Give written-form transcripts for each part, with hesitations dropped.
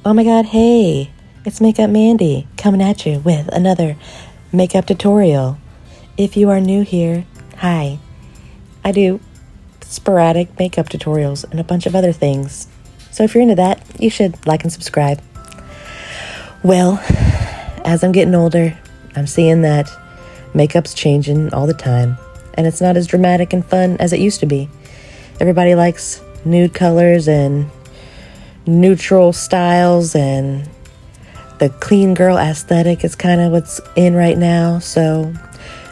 Oh my god, hey, it's Makeup Mandy coming at you with another makeup tutorial. If you are new here, hi. I do sporadic makeup tutorials and a bunch of other things. So if you're into that, you should like and subscribe. Well, as I'm getting older, I'm seeing that makeup's changing all the time, and it's not as dramatic and fun as it used to be. Everybody likes nude colors and neutral styles, and the clean girl aesthetic is kind of what's in right now. So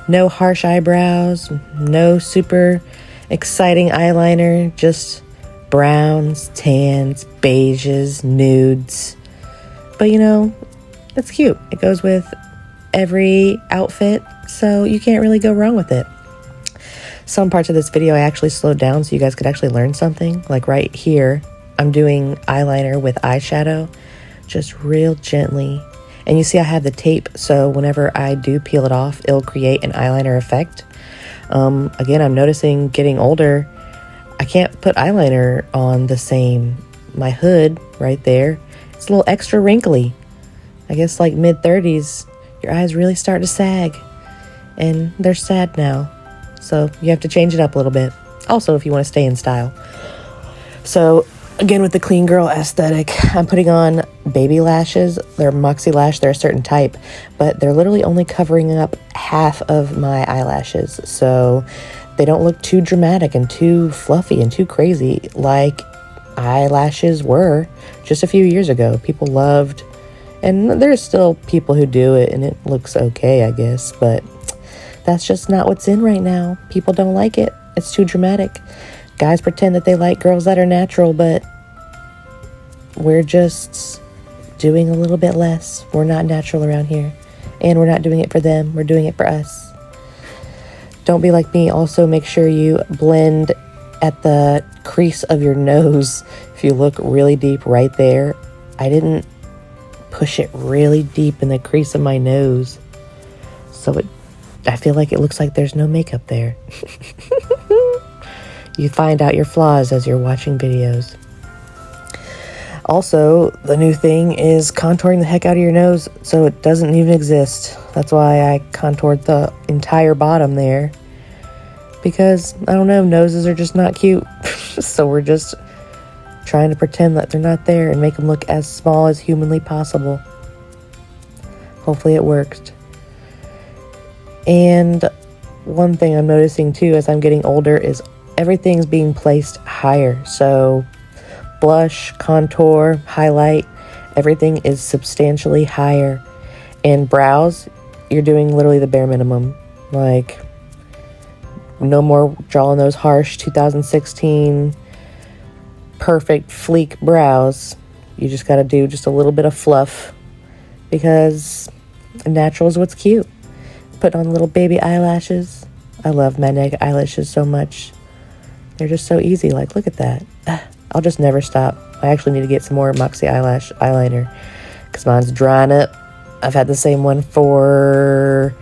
no harsh eyebrows, no super exciting eyeliner, just browns, tans, beiges, nudes. But you know, it's cute. It goes with every outfit, so you can't really go wrong with it. Some parts of this video I actually slowed down so you guys could actually learn something. Like right here, I'm doing eyeliner with eyeshadow, just real gently. And you see I have the tape, so whenever I do peel it off, it'll create an eyeliner effect. Again, I'm noticing getting older, I can't put eyeliner on the same. My hood right there, it's a little extra wrinkly. I guess like mid-30s, your eyes really start to sag. And they're sad now. So you have to change it up a little bit. Also, if you want to stay in style. So again, with the clean girl aesthetic, I'm putting on baby lashes. They're Moxie Lash. They're a certain type, but they're literally only covering up half of my eyelashes. So they don't look too dramatic and too fluffy and too crazy like eyelashes were just a few years ago. People loved, and there's still people who do it and it looks okay, I guess, but that's just not what's in right now. People don't like it. It's too dramatic. Guys pretend that they like girls that are natural, but we're just doing a little bit less. We're not natural around here. And we're not doing it for them. We're doing it for us. Don't be like me. Also, make sure you blend at the crease of your nose. If you look really deep right there, I didn't push it really deep in the crease of my nose. So I feel like it looks like there's no makeup there. You find out your flaws as you're watching videos. Also, the new thing is contouring the heck out of your nose so it doesn't even exist. That's why I contoured the entire bottom there. Because, I don't know, noses are just not cute. So we're just trying to pretend that they're not there and make them look as small as humanly possible. Hopefully it worked. And one thing I'm noticing too as I'm getting older is everything's being placed higher. So blush, contour, highlight, everything is substantially higher. And brows, you're doing literally the bare minimum. Like, no more drawing those harsh 2016 perfect fleek brows. You just got to do just a little bit of fluff because natural is what's cute. Put on little baby eyelashes. I love my neck eyelashes so much. They're just so easy. Like, look at that. I'll just never stop. I actually need to get some more Moxie eyeliner because mine's drying up. I've had the same one for,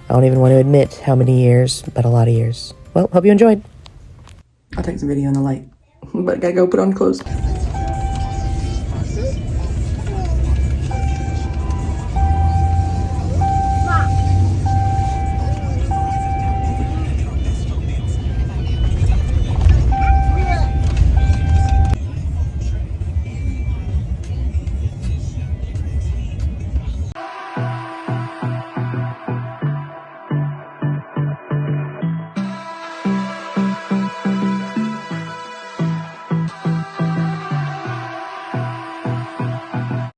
I don't even want to admit how many years, but a lot of years. Well, hope you enjoyed. I'll take some video in the light, but gotta go put on clothes.